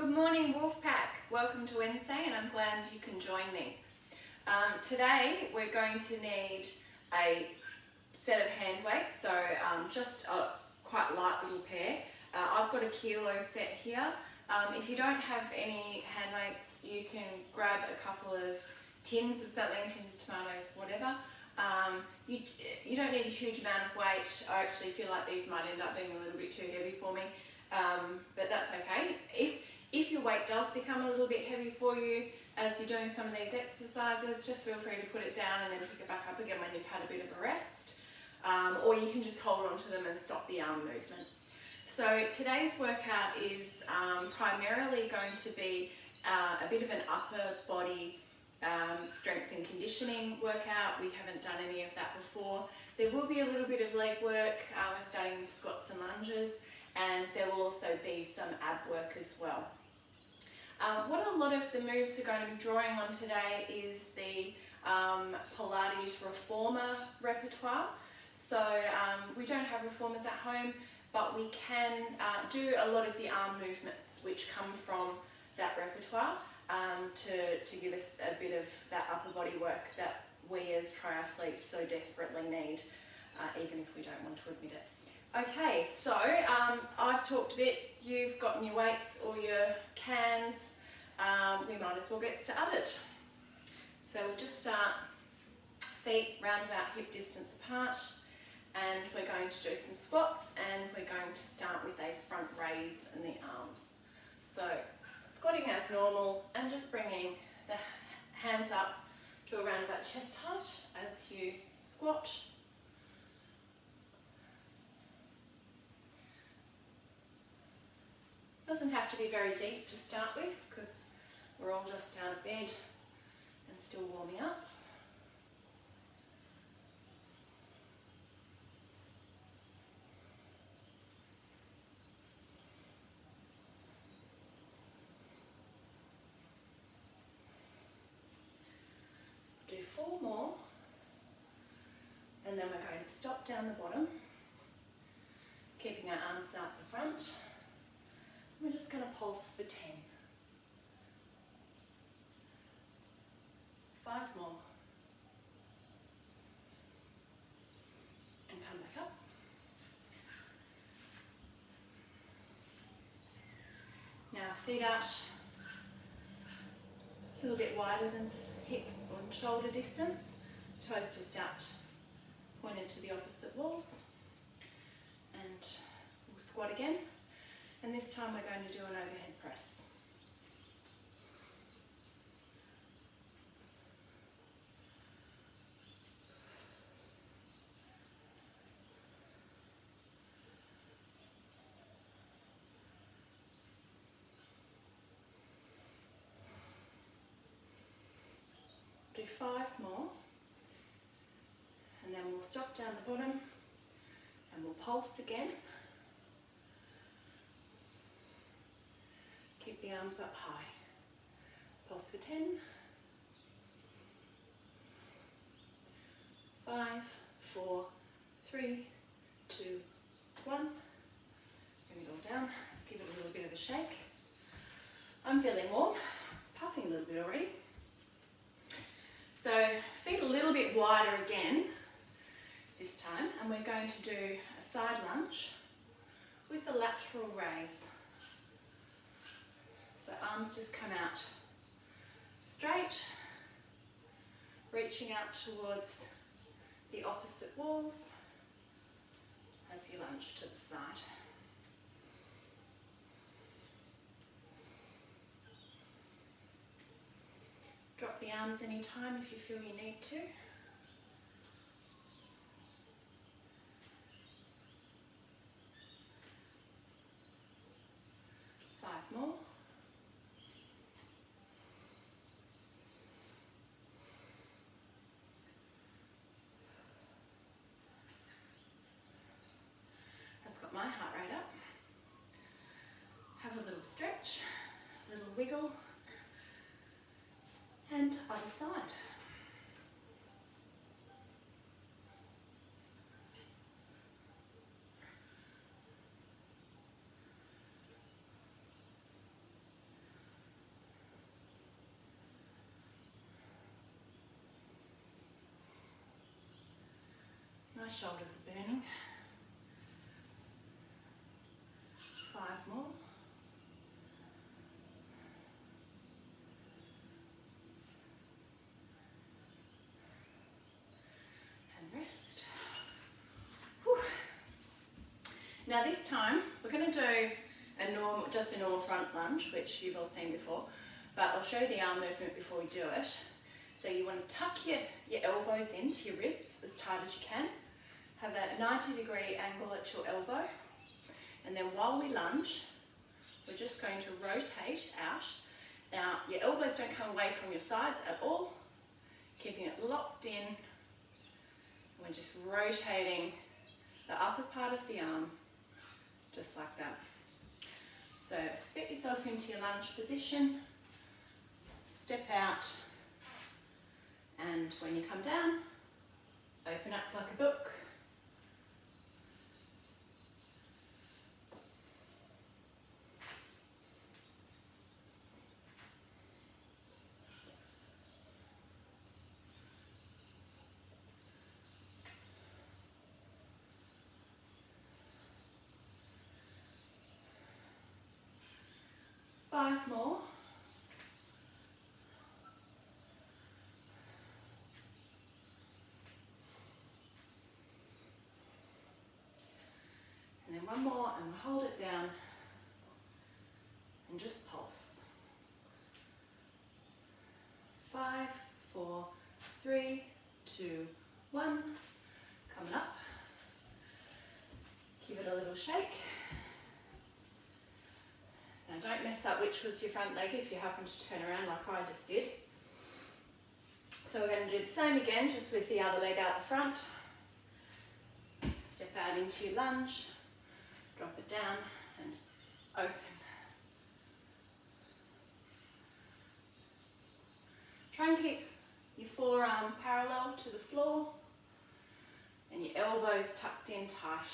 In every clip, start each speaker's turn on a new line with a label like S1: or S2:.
S1: Good morning, Wolfpack. Welcome to Wednesday, and I'm glad you can join me. Today we're going to need a set of hand weights, so just a quite light little pair. I've got a kilo set here. If you don't have any hand weights, you can grab a couple of tins of something, tins of tomatoes, whatever. You don't need a huge amount of weight. I actually feel like these might end up being a little bit too heavy for me, but that's okay. If your weight does become a little bit heavy for you as you're doing some of these exercises, just feel free to put it down and then pick it back up again when you've had a bit of a rest. Or you can just hold on to them and stop the arm movement. So today's workout is primarily going to be a bit of an upper body strength and conditioning workout. We haven't done any of that before. There will be a little bit of leg work. We're starting with squats and lunges, and there will also be some ab work as well. What a lot of the moves are going to be drawing on today is the Pilates reformer repertoire. So we don't have reformers at home, but we can do a lot of the arm movements which come from that repertoire to give us a bit of that upper body work that we as triathletes so desperately need, even if we don't want to admit it. Okay, so I've talked a bit. You've gotten your weights or your cans. We might as well get started. So we'll just start feet round about hip distance apart, and we're going to do some squats, and we're going to start with a front raise in the arms. So squatting as normal and just bringing the hands up to around about chest height as you squat. Doesn't have to be very deep to start with because we're all just out of bed and still warming up. Do 4 more, and then we're going to stop down the bottom, keeping our arms out the front. We're just going to pulse for 10. 5 more. And come back up. Now feet out a little bit wider than hip and shoulder distance. Toes just out, pointed to the opposite walls. And we'll squat again. And this time we're going to do an overhead press. Do 5 more, and then we'll stop down the bottom and we'll pulse again. Keep the arms up high. Pulse for 10. 5, 4, 3, 2, 1. Bring it all down. Give it a little bit of a shake. I'm feeling warm, puffing a little bit already. So feet a little bit wider again this time, and we're going to do a side lunge with a lateral raise. So arms just come out straight, reaching out towards the opposite walls as you lunge to the side. Drop the arms anytime if you feel you need to. 5 more. That's got my heart rate up. Have a little stretch, a little wiggle. And other side. shoulders are burning. 5 more. And rest. Whew. Now this time we're going to do just a normal front lunge, which you've all seen before, but I'll show you the arm movement before we do it. So you want to tuck your elbows into your ribs as tight as you can. Have that 90-degree angle at your elbow. And then while we lunge, we're just going to rotate out. Now, your elbows don't come away from your sides at all. Keeping it locked in. We're just rotating the upper part of the arm, just like that. So get yourself into your lunge position. Step out. And when you come down, open up like a book. Five more. And then one more, and we'll hold it down and just pulse. 5, 4, 3, 2, 1. Coming up. Give it a little shake. Now don't mess up which was your front leg if you happen to turn around like I just did. So we're going to do the same again, just with the other leg out the front. Step out into your lunge. Drop it down and open. Try and keep your forearm parallel to the floor and your elbows tucked in tight.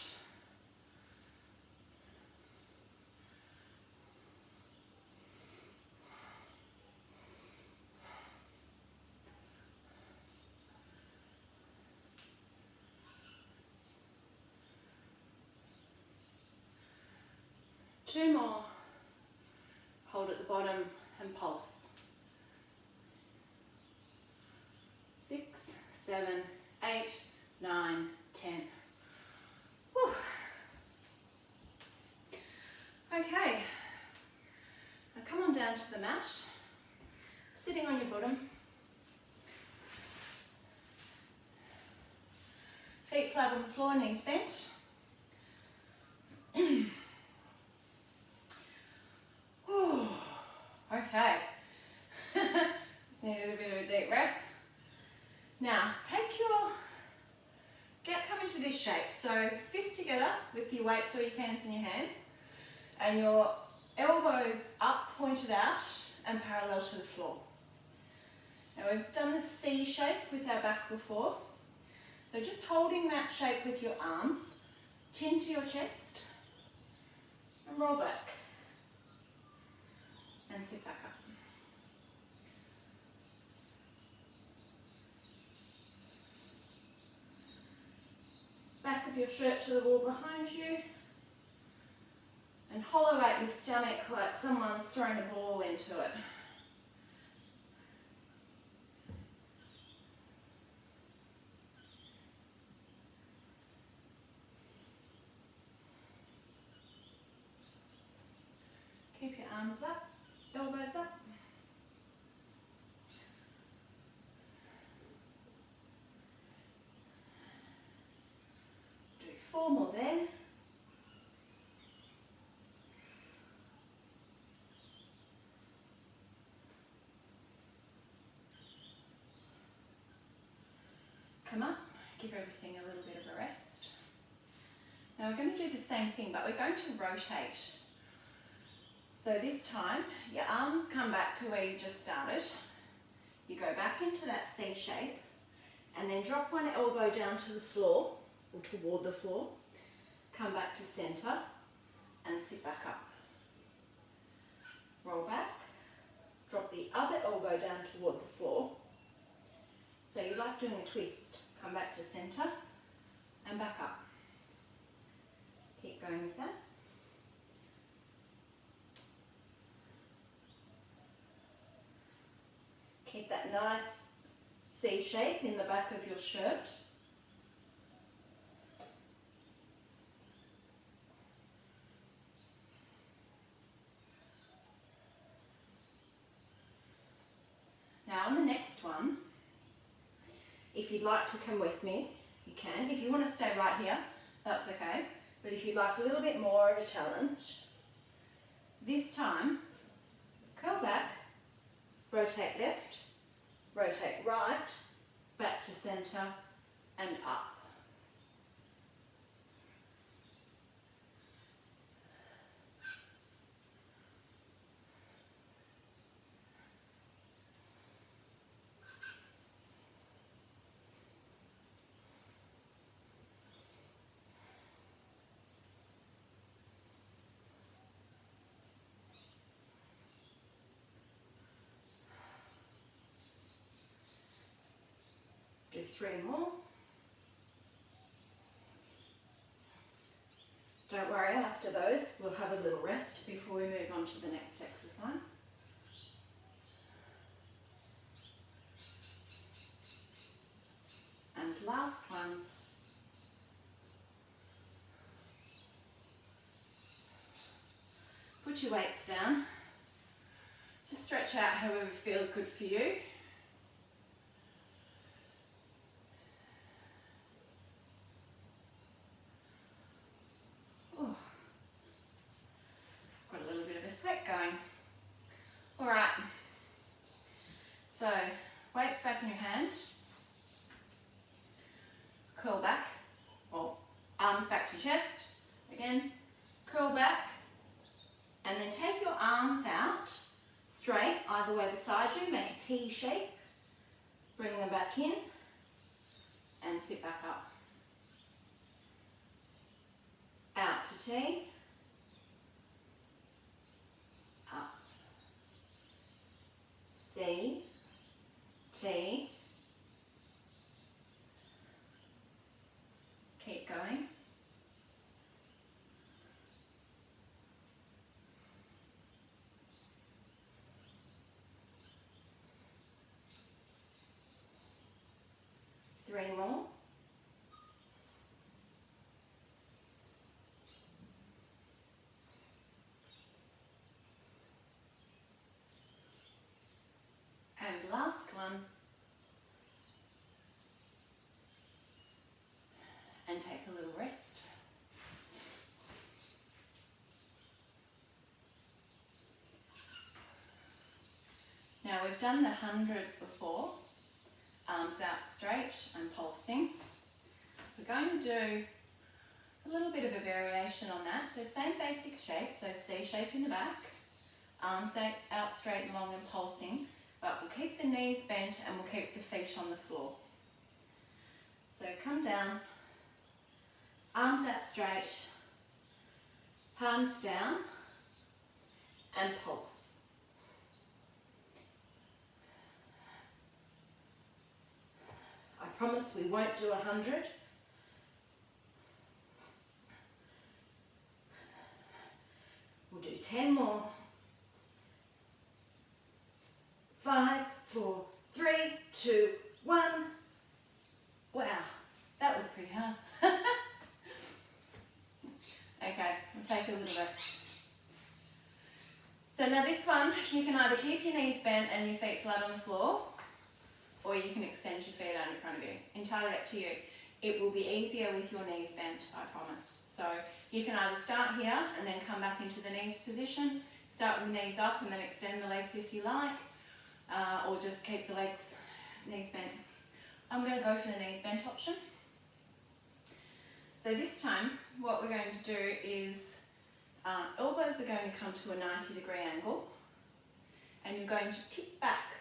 S1: Two more. Hold at the bottom and pulse. 6, 7, 8, 9, 10. Whew. Okay. Now come on down to the mat. Sitting on your bottom. Feet flat on the floor, knees bent. Okay, just needed a bit of a deep breath. Now, come into this shape. So fists together with your weights or your cans in your hands, and your elbows up, pointed out, and parallel to the floor. Now we've done the C shape with our back before. So just holding that shape with your arms, chin to your chest, and roll back. And sit back up. Back of your shirt to the wall behind you. And hollow out your stomach like someone's thrown a ball into it. Keep your arms up. Elbows up. Do 4 more there. Come up, give everything a little bit of a rest. Now we're going to do the same thing, but we're going to rotate. So this time, your arms come back to where you just started. You go back into that C shape, and then drop one elbow down to the floor, or toward the floor. Come back to center, and sit back up. Roll back, drop the other elbow down toward the floor. So you like doing a twist. Come back to center, and back up. Keep going with that. Keep that nice C shape in the back of your shirt. Now on the next one, if you'd like to come with me, you can. If you want to stay right here, that's okay. But if you'd like a little bit more of a challenge, this time, curl back, rotate left, rotate right, back to centre and up. Do 3 more. Don't worry, after those we'll have a little rest before we move on to the next exercise. And last one. Put your weights down. Just stretch out however feels good for you. Going. All right, so weights back in your hand, curl back, or arms back to your chest, again, curl back, and then take your arms out straight, either way beside you, make a T shape, bring them back in, and sit back up. Out to T, C, T, keep going, three more, and last one, and take a little rest. Now we've done the 100 before, arms out straight and pulsing. We're going to do a little bit of a variation on that. So same basic shape, so C shape in the back, arms out straight and long and pulsing, but we'll keep the knees bent and we'll keep the feet on the floor. So come down, arms out straight, palms down, and pulse. I promise we won't do 100. We'll do 10 more. 5, 4, 3, 2, 1. Wow, that was pretty hard. Okay, we'll take a little rest. So now this one, you can either keep your knees bent and your feet flat on the floor, or you can extend your feet out in front of you. Entirely up to you. It will be easier with your knees bent, I promise. So you can either start here and then come back into the knees position, start with knees up and then extend the legs if you like, or just keep the legs, knees bent. I'm going to go for the knees bent option. So this time, what we're going to do is elbows are going to come to a 90-degree angle, and you're going to tip back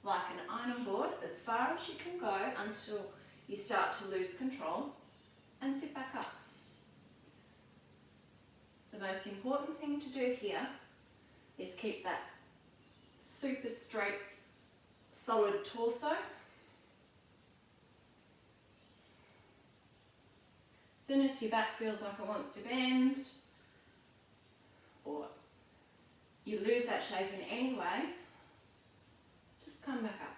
S1: like an iron board as far as you can go until you start to lose control, and sit back up. The most important thing to do here is keep that super straight, solid torso. soon as your back feels like it wants to bend, or you lose that shape in any way, just come back up.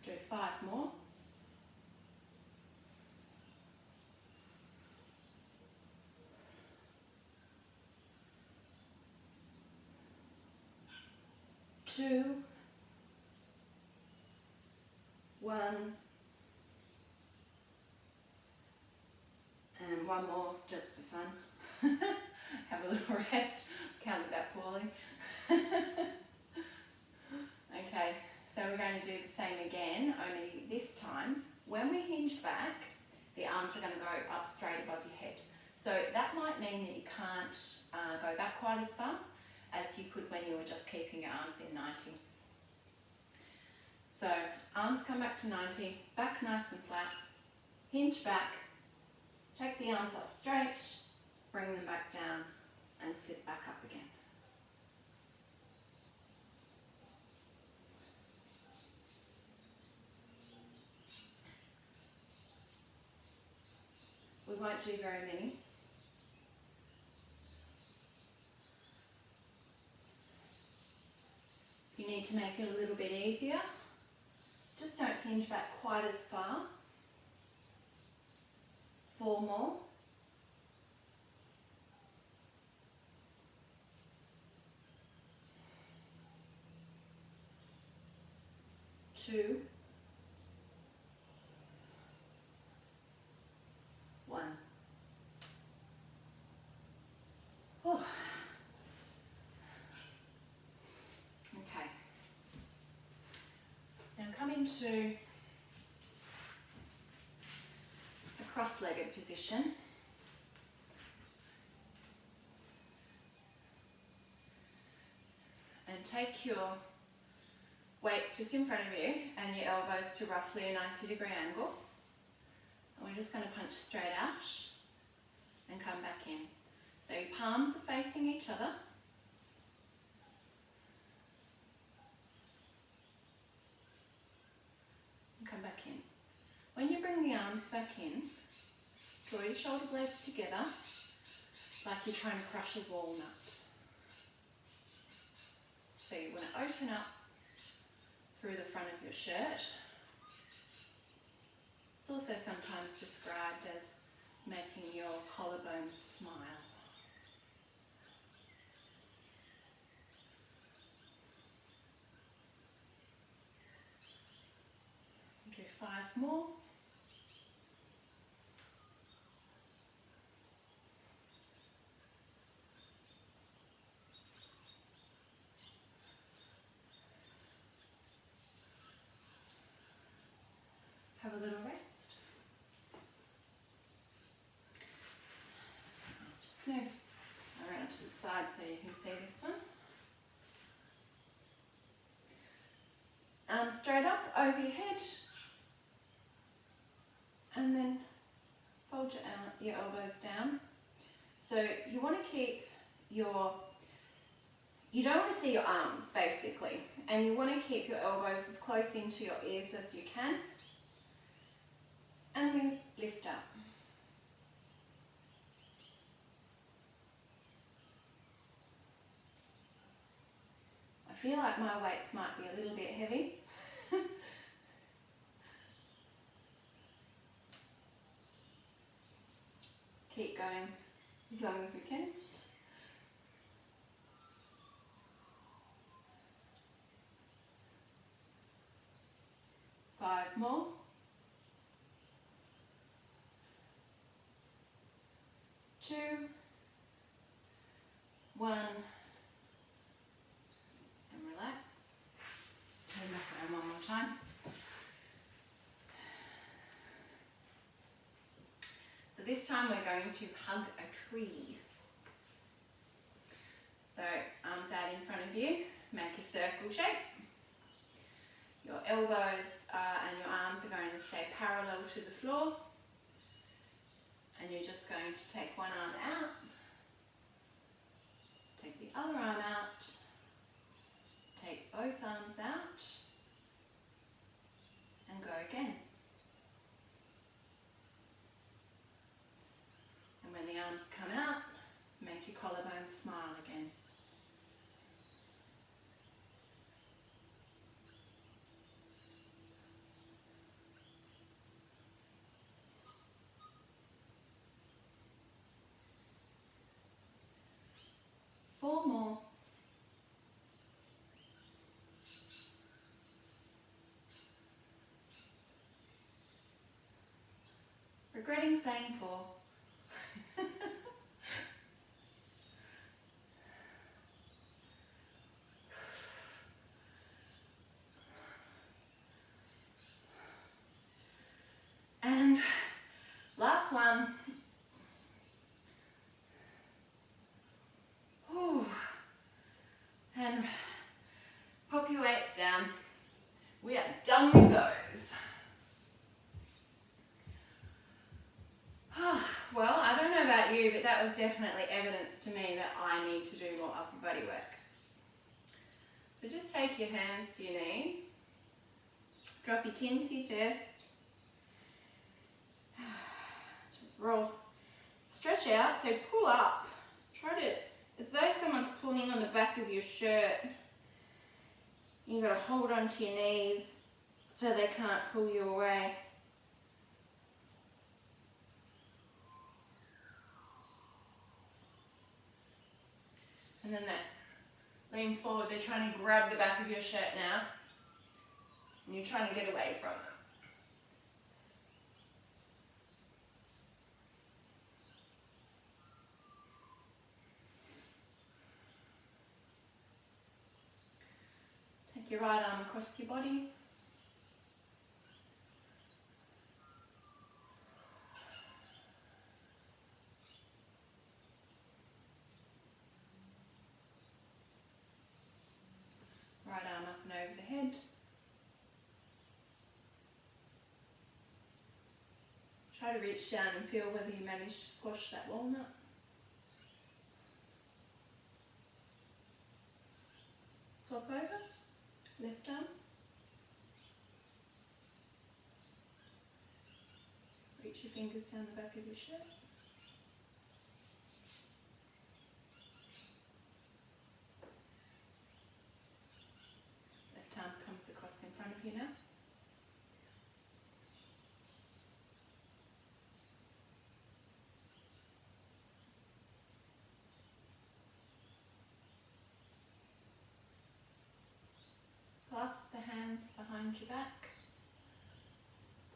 S1: Do 5 more. Two, 1, and 1 more just for fun. Have a little rest. Counted that poorly. Okay, so we're going to do the same again, only this time, when we hinge back, the arms are going to go up straight above your head. So that might mean that you can't go back quite as far as you could when you were just keeping your arms in 90. So arms come back to 90, back nice and flat, hinge back, take the arms up straight, bring them back down and sit back up again. We won't do very many. You need to make it a little bit easier. Just don't hinge back quite as far. 4 more. 2, 1. Oh. Okay. Now come into a cross-legged position. And take your weights just in front of you and your elbows to roughly a 90-degree angle. And we're just going to punch straight out and come back in. So your palms are facing each other. And come back in. When you bring the arms back in, draw your shoulder blades together like you're trying to crush a walnut. So you want to open up through the front of your shirt. It's also sometimes described as making your collarbones smile. Do 5 more. Have a little rest. Just move around to the side so you can see this one. Arms straight up over your head, and then fold your elbows down. So you want to keep you don't want to see your arms basically, and you want to keep your elbows as close into your ears as you can. And then lift up. I feel like my weights might be a little bit heavy. Keep going as long as we can. Five more. 2, 1, and relax. Turn back around one more time. So this time we're going to hug a tree. So arms out in front of you, make a circle shape. Your elbows and your arms are going to stay parallel to the floor. And you're just going to take one arm out other arm out. Take both arms out and go again. And when the arms come out, make your collarbone smile again. Four more. Regretting saying four. And last one. Whew. And pop your weights down. We are done with those. Well, I don't know about you, but that was definitely evidence to me that I need to do more upper body work. So just take your hands to your knees. Drop your chin to your chest. Just roll. Stretch out, so pull up. Try to, as though someone's pulling on the back of your shirt. You've got to hold onto your knees so they can't pull you away. And then that lean forward, they're trying to grab the back of your shirt now. And you're trying to get away from them. Take your right arm across your body. Right arm up and over the head. Try to reach down and feel whether you manage to squash that walnut. Swap over. Left arm. Reach your fingers down the back of your shirt. Left arm comes across in front of you now. Clasp the hands behind your back.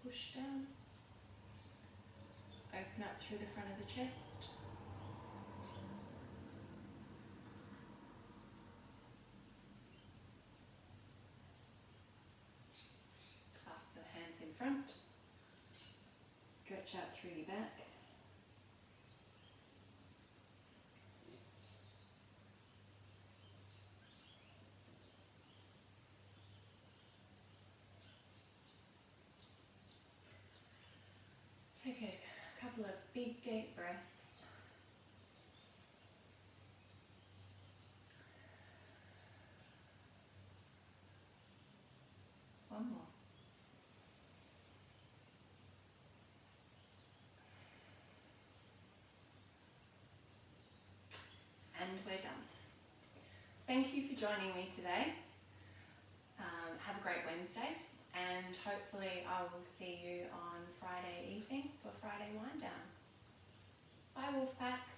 S1: Push down. Open up through the front of the chest. Clasp the hands in front. Stretch out through your back. Take a couple of big deep breaths. One more. And we're done. Thank you for joining me today. Have a great Wednesday, and hopefully I will see you on Friday evening for Friday Wind Down. Bye, Wolfpack.